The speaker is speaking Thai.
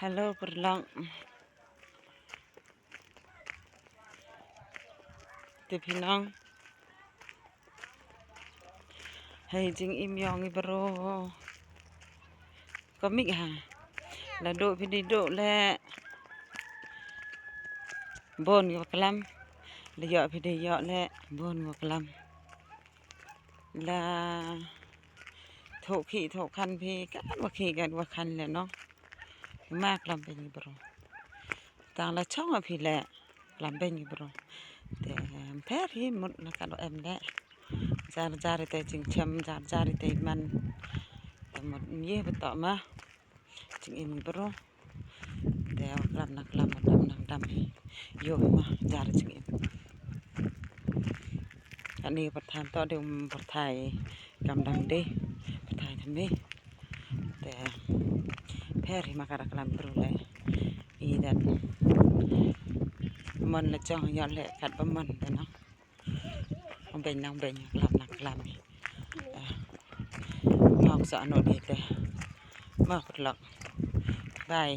Hello ปรลังติพี่น้องให้จริงอิมยองอิบโรก็มิกหาแล้วโดพี่ดิโดและบนกับกลัมแล้วยอพี่ดิยอและบนกับกลัมแล้วโถขี่โถคันพี่กันว่าขี่กันว่าคันแหละเนาะมากลำเป็นอิบโรต่างละช่องอ่ะพี่แหละลำเป็นอิบโรแต่แพ้พี่หมดแล้วกันแอมแหละjari teh cincam jari teh man temot ye betok mah cing ini bro teh klam nak klam dam yo mah jari cing ini อันนี้ประธานต่อเดี๋ยวประทายกำดังเด้ประทายทำไมแต่แพร่มากระกลำบรูเลยอีดันมันละจ้องย้อนแหละกัดบะมันแต่เนาะน้องเบนกลำนักกลำมอกสะโนดเด็ดเลยมากหลักบาย